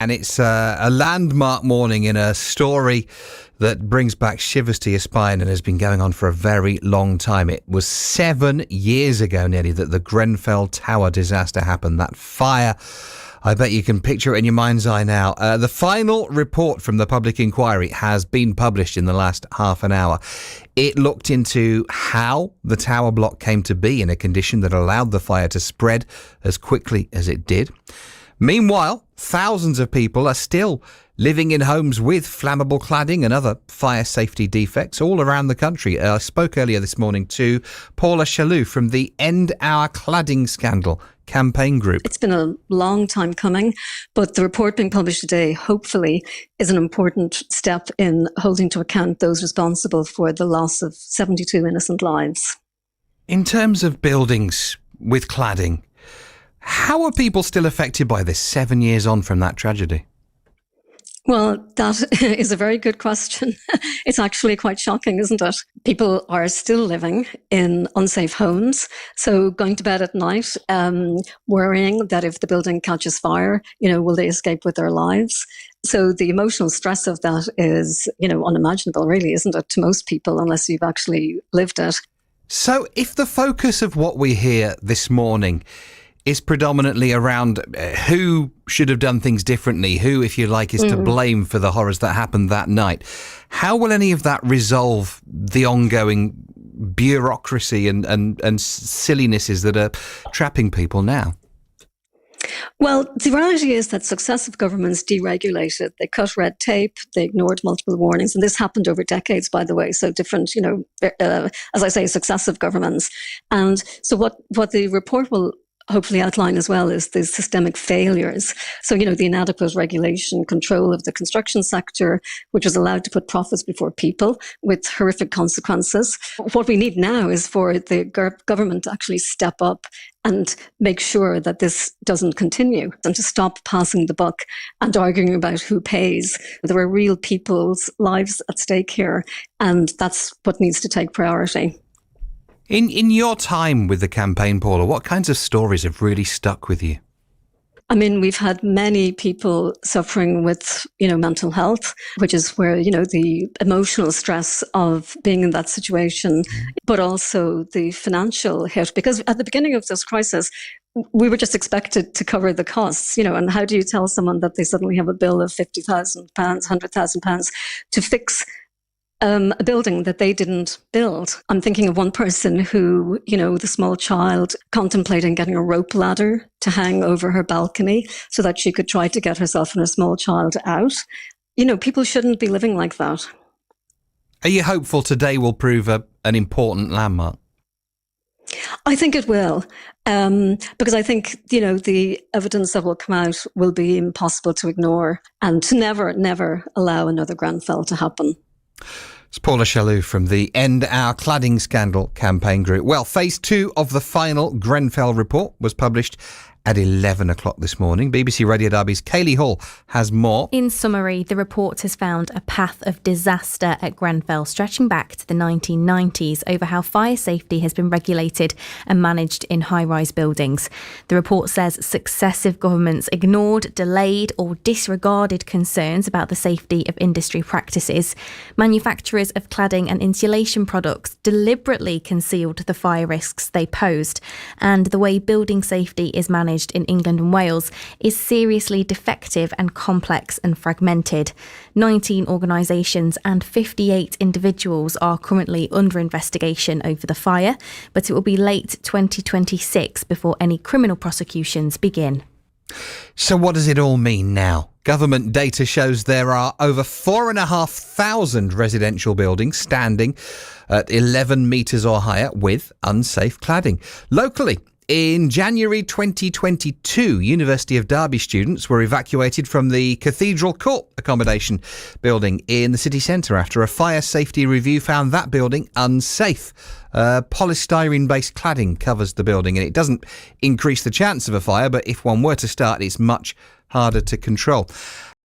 And it's a landmark morning in a story that brings back shivers to your spine and has been going on for a very long time. It was 7 years ago nearly that the Grenfell Tower disaster happened. That fire, I bet you can picture it in your mind's eye now. The final report from the public inquiry has been published in the last half an hour. It looked into how the tower block came to be in a condition that allowed the fire to spread as quickly as it did. Meanwhile, thousands of people are still living in homes with flammable cladding and other fire safety defects all around the country. I spoke earlier this morning to Paula Shalloo from the End Our Cladding Scandal campaign group. It's been a long time coming, but the report being published today, hopefully, is an important step in holding to account those responsible for the loss of 72 innocent lives. In terms of buildings with cladding, how are people still affected by this 7 years on from that tragedy? Well, that is a very good question. It's actually quite shocking, isn't it? People are still living in unsafe homes. So going to bed at night, worrying that if the building catches fire, will they escape with their lives? So the emotional stress of that is, unimaginable, really, isn't it, to most people, unless you've actually lived it. So if the focus of what we hear this morning is predominantly around who should have done things differently, who, if you like, is to blame for the horrors that happened that night, how will any of that resolve the ongoing bureaucracy and sillinesses that are trapping people now? Well, the reality is that successive governments deregulated. They cut red tape. They ignored multiple warnings. And this happened over decades, by the way. So different, as I say, successive governments. And so what the report will hopefully outline as well is the systemic failures. So, the inadequate regulation control of the construction sector, which was allowed to put profits before people with horrific consequences. What we need now is for the government to actually step up and make sure that this doesn't continue and to stop passing the buck and arguing about who pays. There are real people's lives at stake here, and that's what needs to take priority. In your time with the campaign, Paula, what kinds of stories have really stuck with you? I mean, we've had many people suffering with, mental health, which is where, the emotional stress of being in that situation, but also the financial hit. Because at the beginning of this crisis, we were just expected to cover the costs, and how do you tell someone that they suddenly have a bill of £50,000, £100,000 to fix a building that they didn't build? I'm thinking of one person who, the small child contemplating getting a rope ladder to hang over her balcony so that she could try to get herself and her small child out. People shouldn't be living like that. Are you hopeful today will prove an important landmark? I think it will, because I think, the evidence that will come out will be impossible to ignore and to never allow another Grenfell to happen. It's Paula Shalloo from the End Our Cladding Scandal campaign group. Well, phase 2 of the final Grenfell report was published at 11 o'clock this morning. BBC Radio Derby's Kaylee Hall has more. In summary, the report has found a path of disaster at Grenfell stretching back to the 1990s over how fire safety has been regulated and managed in high-rise buildings. The report says successive governments ignored, delayed or disregarded concerns about the safety of industry practices. Manufacturers of cladding and insulation products deliberately concealed the fire risks they posed, and the way building safety is managed in England and Wales is seriously defective and complex and fragmented. 19 organisations and 58 individuals are currently under investigation over the fire, but it will be late 2026 before any criminal prosecutions begin. So what does it all mean now? Government data shows there are over 4,500 residential buildings standing at 11 metres or higher with unsafe cladding. Locally, in January 2022, University of Derby students were evacuated from the Cathedral Court accommodation building in the city centre after a fire safety review found that building unsafe. Polystyrene-based cladding covers the building and it doesn't increase the chance of a fire, but if one were to start, it's much harder to control.